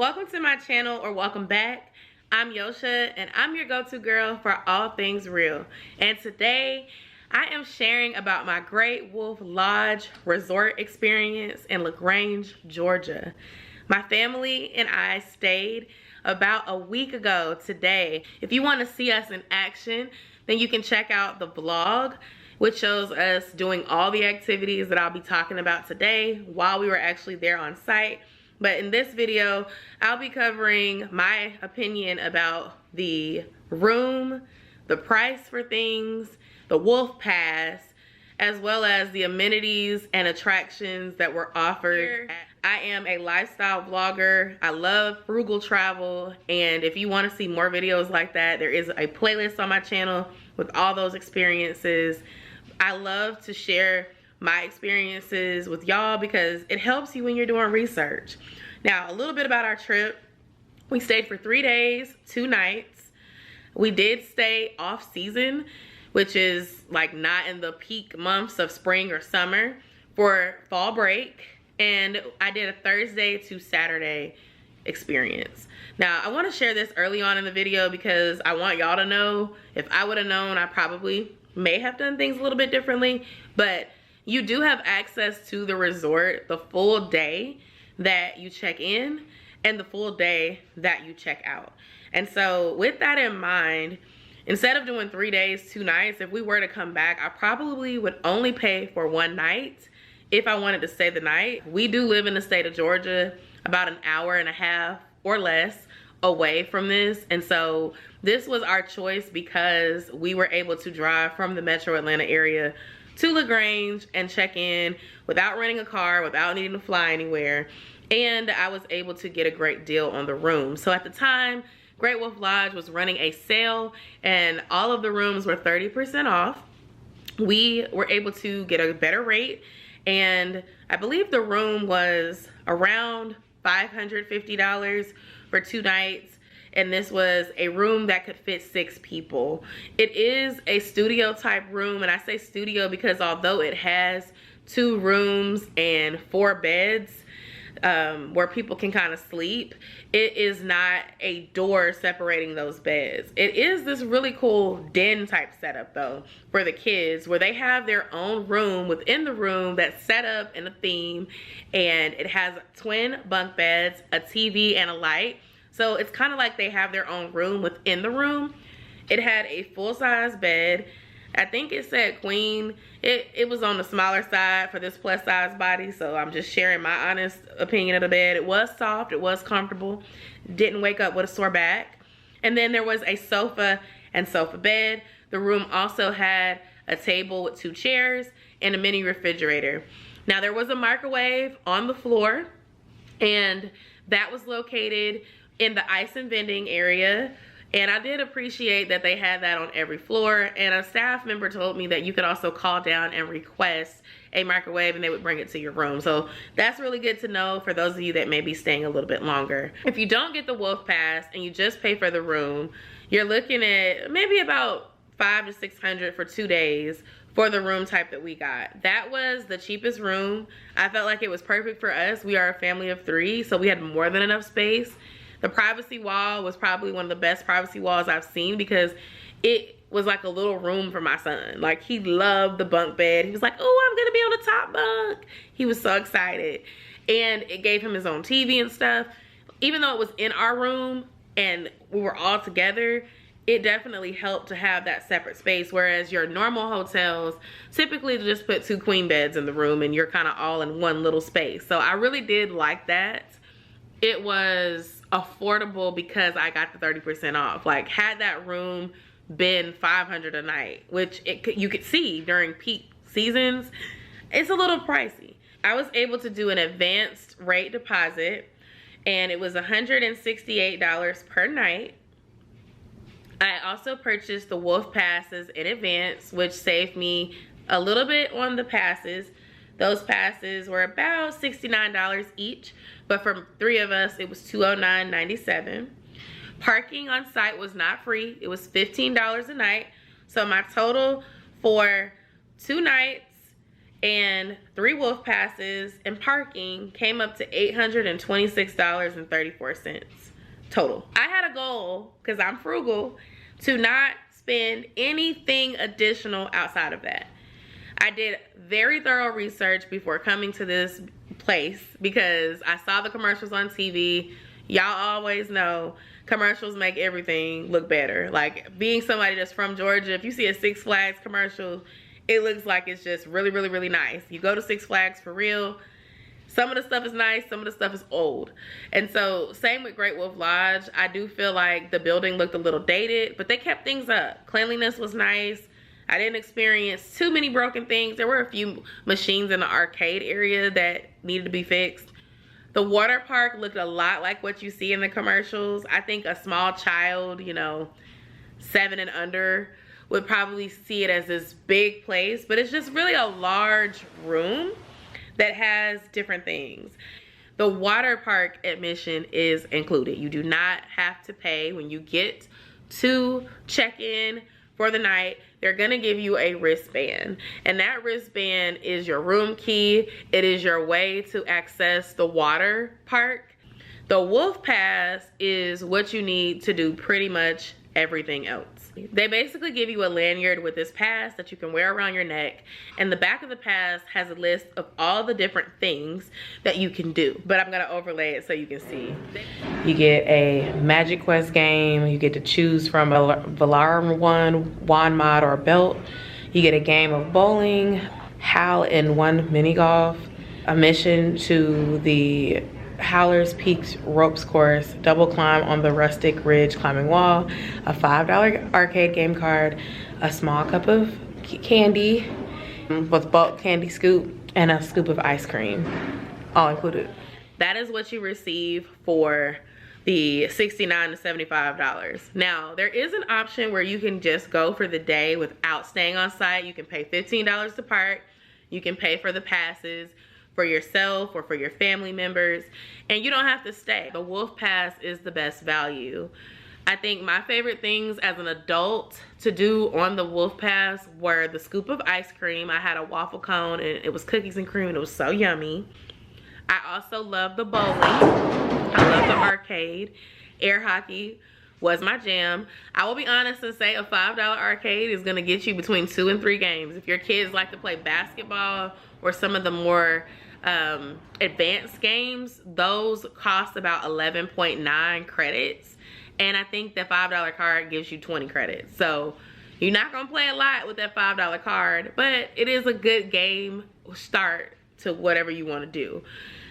welcome to my channel, or welcome back. I'm Yosha and I'm your go-to girl for all things real. And today I am sharing about my Great Wolf Lodge resort experience in LaGrange, Georgia. My family and I stayed about a week ago today. If you want to see us in action, then you can check out the vlog, which shows us doing all the activities that I'll be talking about today while we were actually there on site. But in this video, I'll be covering my opinion about the room, the price for things, the Wolf Pass, as well as the amenities and attractions that were offered. I am a lifestyle vlogger. I love frugal travel, and if you want to see more videos like that, there is a playlist on my channel with all those experiences. I love to share my experiences with y'all because it helps you when you're doing research. Now, a little bit about our trip. We stayed for 3 days, 2 nights. We did stay off season, which is like not in the peak months of spring or summer, for fall break. And I did a Thursday to Saturday experience. Now, I want to share this early on in the video because I want y'all to know, if I would have known, I probably may have done things a little bit differently. But you do have access to the resort the full day that you check in and the full day that you check out. And so with that in mind, instead of doing 3 days, 2 nights, if we were to come back, I probably would only pay for 1 night if I wanted to stay the night. We do live in the state of Georgia, about an hour and a half or less away from this. And so this was our choice because we were able to drive from the metro Atlanta area to LaGrange and check in without renting a car, without needing to fly anywhere. And I was able to get a great deal on the room. So at the time, Great Wolf Lodge was running a sale and all of the rooms were 30% off. We were able to get a better rate, and I believe the room was around $550 for 2 nights. And this was a room that could fit 6 people. It is a studio type room, and I say studio because although it has 2 rooms and 4 beds where people can kind of sleep, it is not a door separating those beds. It is this really cool den type setup though for the kids, where they have their own room within the room that's set up in a theme, and it has twin bunk beds, a TV, and a light. So it's kind of like they have their own room within the room. It had a full-size bed. I think it said queen. It was on the smaller side for this plus-size body, so I'm just sharing my honest opinion of the bed. It was soft, it was comfortable, didn't wake up with a sore back. And then there was a sofa and sofa bed. The room also had a table with 2 chairs and a mini refrigerator. Now, there was a microwave on the floor, and that was located in the ice and vending area, and I did appreciate that they had that on every floor. And a staff member told me that you could also call down and request a microwave and they would bring it to your room. So that's really good to know for those of you that may be staying a little bit longer. If you don't get the Wolf Pass and you just pay for the room, you're looking at maybe about $500 to $600 for 2 days for the room type that we got. That was the cheapest room. I felt like it was perfect for us. We are a family of 3, so we had more than enough space. The privacy wall was probably one of the best privacy walls I've seen because it was like a little room for my son. Like, he loved the bunk bed. He was like, oh, I'm gonna be on the top bunk. He was so excited. And it gave him his own TV and stuff. Even though it was in our room and we were all together, it definitely helped to have that separate space. Whereas your normal hotels typically just put 2 queen beds in the room and you're kind of all in one little space. So I really did like that. It was affordable because I got the 30% off. Like, had that room been $500 a night, which you could see during peak seasons, it's a little pricey. I was able to do an advanced rate deposit, and it was $168 per night. I also purchased the Wolf Passes in advance, which saved me a little bit on the passes. Those passes were about $69 each, but for 3 of us, it was $209.97. Parking on site was not free. It was $15 a night. So my total for 2 nights And 3 wolf passes and parking came up to $826.34 total. I had a goal, because I'm frugal, to not spend anything additional outside of that. I did very thorough research before coming to this place because I saw the commercials on TV. Y'all always know commercials make everything look better. Like, being somebody that's from Georgia, if you see a Six Flags commercial, it looks like it's just really, really, really nice. You go to Six Flags for real. Some of the stuff is nice, some of the stuff is old. And so, same with Great Wolf Lodge. I do feel like the building looked a little dated, but they kept things up. Cleanliness was nice. I didn't experience too many broken things. There were a few machines in the arcade area that needed to be fixed. The water park looked a lot like what you see in the commercials. I think a small child, you know, 7 and under, would probably see it as this big place, but it's just really a large room that has different things. The water park admission is included. You do not have to pay when you get to check in for the night. They're gonna give you a wristband, and that wristband is your room key. It is your way to access the water park. The Wolf Pass is what you need to do pretty much everything else. They basically give you a lanyard with this pass that you can wear around your neck, and the back of the pass has a list of all the different things that you can do, but I'm gonna overlay it so you can see. You get a Magiquest game. You get to choose from a Valarum one, wand mod, or belt. You get a game of bowling, Hal in 1 mini golf, a mission to the Howler's Peaks ropes course, double climb on the rustic ridge climbing wall, a $5 arcade game card, a small cup of candy with bulk candy scoop, and a scoop of ice cream, all included. That is what you receive for the $69 to $75. Now, there is an option where you can just go for the day without staying on site. You can pay $15 to park. You can pay for the passes for yourself or for your family members, and you don't have to stay. The Wolf Pass is the best value. I think my favorite things as an adult to do on the Wolf Pass were the scoop of ice cream. I had a waffle cone and it was cookies and cream and it was so yummy. I also love the bowling. I love the arcade. Air hockey was my jam. I will be honest and say a $5 arcade is gonna get you between 2 and 3 games. If your kids like to play basketball or some of the more advanced games, those cost about 11.9 credits. And I think the $5 card gives you 20 credits. So you're not gonna play a lot with that $5 card, but it is a good game start to whatever you wanna do.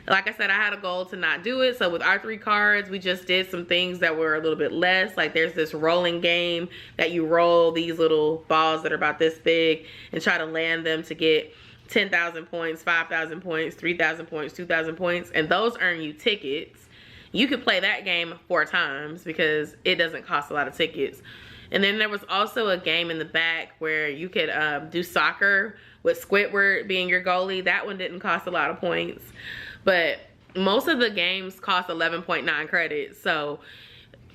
Like I said, I had a goal to not do it. So with our 3 cards, we just did some things that were a little bit less. Like there's this rolling game that you roll these little balls that are about this big and try to land them to get 10,000 points, 5,000 points, 3,000 points, 2,000 points, and those earn you tickets. You could play that game 4 times because it doesn't cost a lot of tickets. And then there was also a game in the back where you could do soccer with Squidward being your goalie. That one didn't cost a lot of points, but most of the games cost 11.9 credits. So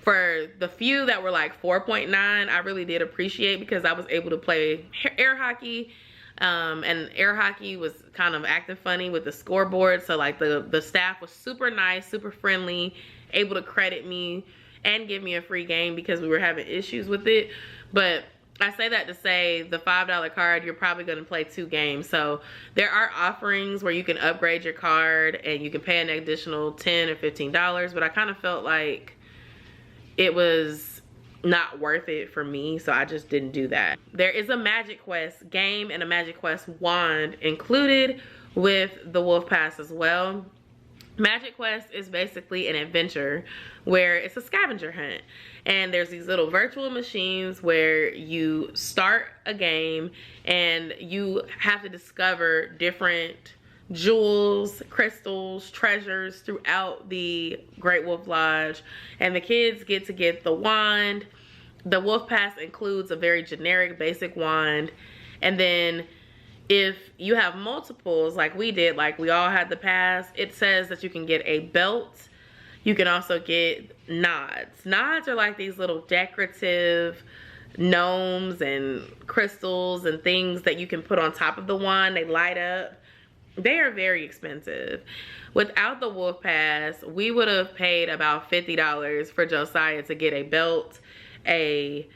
for the few that were like 4.9, I really did appreciate because I was able to play air hockey. And air hockey was kind of acting funny with the scoreboard, so like the staff was super nice, super friendly, able to credit me and give me a free game because we were having issues with it. But I say that to say the $5 card, you're probably going to play 2 games. So there are offerings where you can upgrade your card and you can pay an additional $10 or $15, but I kind of felt like it was not worth it for me, so I just didn't do that. There is a Magiquest game and a Magiquest wand included with the Wolf Pass as well. Magiquest is basically an adventure where it's a scavenger hunt, and there's these little virtual machines where you start a game and you have to discover different jewels, crystals, treasures throughout the Great Wolf Lodge, and the kids get to get the wand. The Wolf Pass includes a very generic basic wand, and then if you have multiples like we did, like we all had the pass, it says that you can get a belt. You can also get nods. Nods are like these little decorative gnomes and crystals and things that you can put on top of the wand. They light up. They are very expensive. Without the Wolf Pass, we would have paid about $50 for Josiah to get a belt, a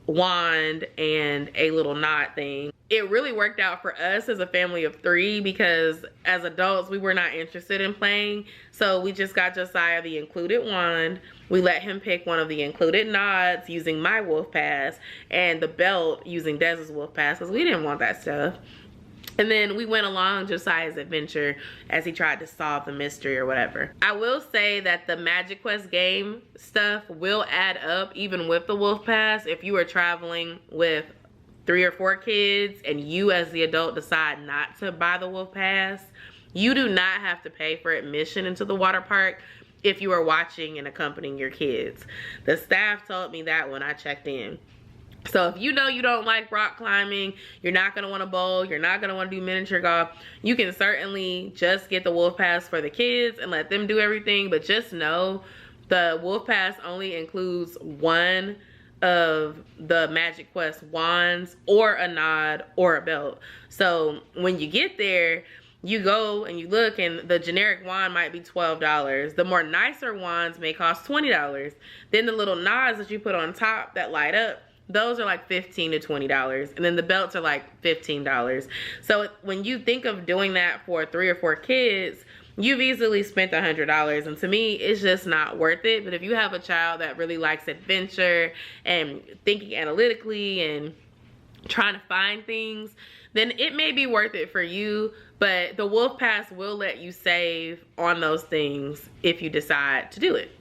wand, and a little knot thing. It really worked out for us as a family of 3 because as adults, we were not interested in playing. So we just got Josiah the included wand. We let him pick one of the included knots using my Wolf Pass and the belt using Dez's Wolf Pass because we didn't want that stuff. And then we went along Josiah's adventure as he tried to solve the mystery or whatever. I will say that the Magiquest game stuff will add up even with the Wolf Pass. If you are traveling with 3 or 4 kids and you as the adult decide not to buy the Wolf Pass, you do not have to pay for admission into the water park if you are watching and accompanying your kids. The staff told me that when I checked in. So if you know you don't like rock climbing, you're not going to want to bowl, you're not going to want to do miniature golf, you can certainly just get the Wolf Pass for the kids and let them do everything. But just know the Wolf Pass only includes one of the Magiquest wands or a nod or a belt. So when you get there, you go and you look and the generic wand might be $12. The more nicer wands may cost $20. Then the little nods that you put on top that light up, those are like $15 to $20. And then the belts are like $15. So when you think of doing that for 3 or 4 kids, you've easily spent $100. And to me, it's just not worth it. But if you have a child that really likes adventure and thinking analytically and trying to find things, then it may be worth it for you. But the Wolf Pass will let you save on those things if you decide to do it.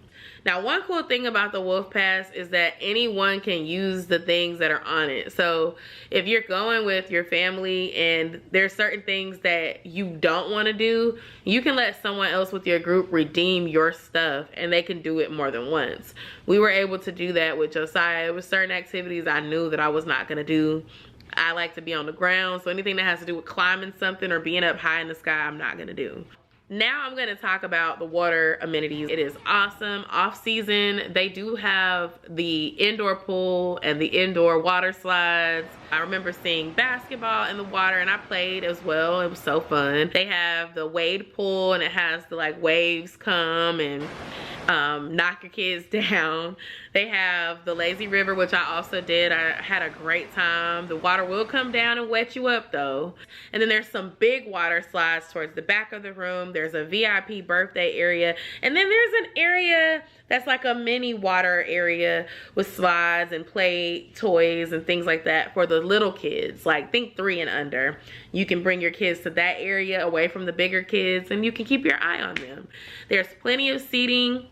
Now, one cool thing about the Wolf Pass is that anyone can use the things that are on it. So if you're going with your family and there's certain things that you don't want to do, you can let someone else with your group redeem your stuff and they can do it more than once. We were able to do that with Josiah. With certain activities I knew that I was not going to do. I like to be on the ground, so anything that has to do with climbing something or being up high in the sky, I'm not going to do. Now I'm going to talk about the water amenities. It is awesome. Off season, they do have the indoor pool and the indoor water slides. I remember seeing basketball in the water and I played as well. It was so fun. They have the wade pool and it has the like waves come and knock your kids down. They have the lazy river, which I also did. I had a great time. The water will come down and wet you up though. And then there's some big water slides towards the back of the room. There's a VIP birthday area. And then there's an area that's like a mini water area with slides and play toys and things like that for the little kids. Like think 3 and under. You can bring your kids to that area away from the bigger kids and you can keep your eye on them. There's plenty of seating.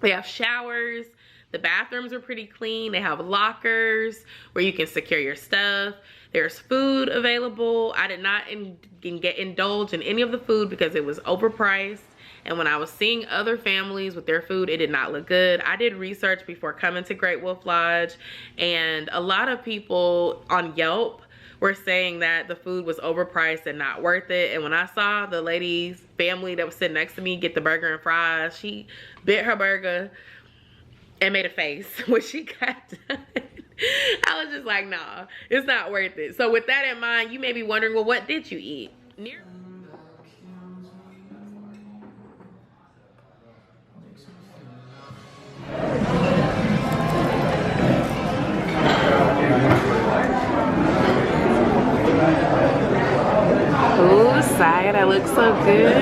They have showers. The bathrooms are pretty clean. They have lockers where you can secure your stuff. There's food available. I did not indulge in any of the food because it was overpriced. And when I was seeing other families with their food, it did not look good. I did research before coming to Great Wolf Lodge, and a lot of people on Yelp were saying that the food was overpriced and not worth it. And when I saw the lady's family that was sitting next to me get the burger and fries, she bit her burger and made a face when she got done. I was just like, nah, it's not worth it. So with that in mind, you may be wondering, well, what did you eat? Ooh, Saya, that looks so good.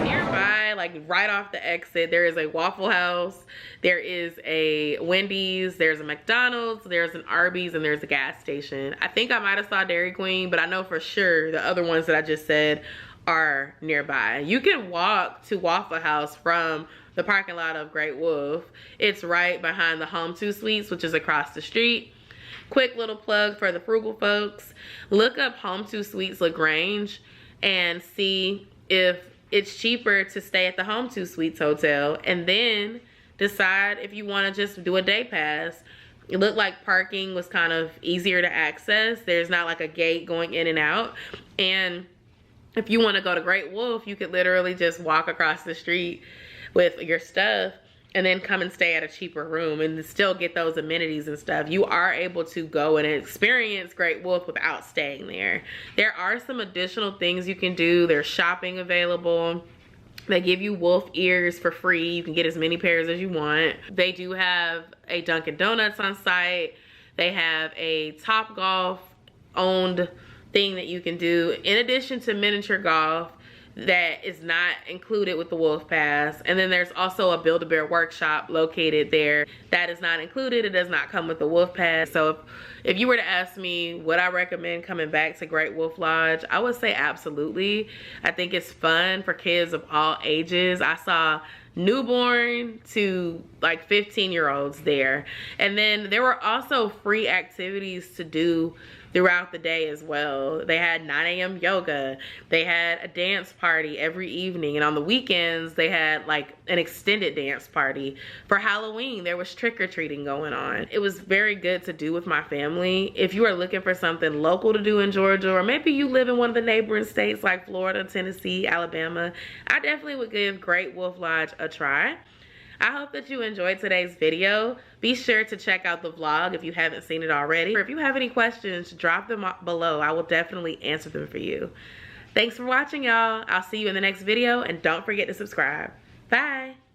Nearby, like right off the exit, there is a Waffle House, there is a Wendy's, there's a McDonald's, there's an Arby's, and there's a gas station. I think I might have saw Dairy Queen, but I know for sure the other ones that I just said are nearby. You can walk to Waffle House from the parking lot of Great Wolf. It's right behind the Home 2 Suites, which is across the street. Quick little plug for the frugal folks. Look up Home 2 Suites LaGrange and see if it's cheaper to stay at the Home 2 Suites hotel, and then decide if you want to just do a day pass. It looked like parking was kind of easier to access. There's not like a gate going in and out. And if you want to go to Great Wolf, you could literally just walk across the street with your stuff and then come and stay at a cheaper room and still get those amenities and stuff. You are able to go and experience Great Wolf without staying there. There are some additional things you can do. There's shopping available. They give you wolf ears for free. You can get as many pairs as you want. They do have a Dunkin' Donuts on site. They have a Topgolf owned thing that you can do in addition to miniature golf that is not included with the Wolf Pass. And then there's also a Build-A-Bear workshop located there that is not included. It does not come with the Wolf Pass. So if you were to ask me, would I recommend coming back to Great Wolf Lodge? I would say absolutely. I think it's fun for kids of all ages. I saw newborn to like 15-year-olds there. And then there were also free activities to do throughout the day as well. They had 9 a.m. yoga. They had a dance party every evening. And on the weekends, they had like an extended dance party. For Halloween, there was trick-or-treating going on. It was very good to do with my family. If you are looking for something local to do in Georgia, or maybe you live in one of the neighboring states like Florida, Tennessee, Alabama, I definitely would give Great Wolf Lodge a try. I hope that you enjoyed today's video. Be sure to check out the vlog if you haven't seen it already. Or if you have any questions, drop them below. I will definitely answer them for you. Thanks for watching, y'all. I'll see you in the next video, and don't forget to subscribe. Bye.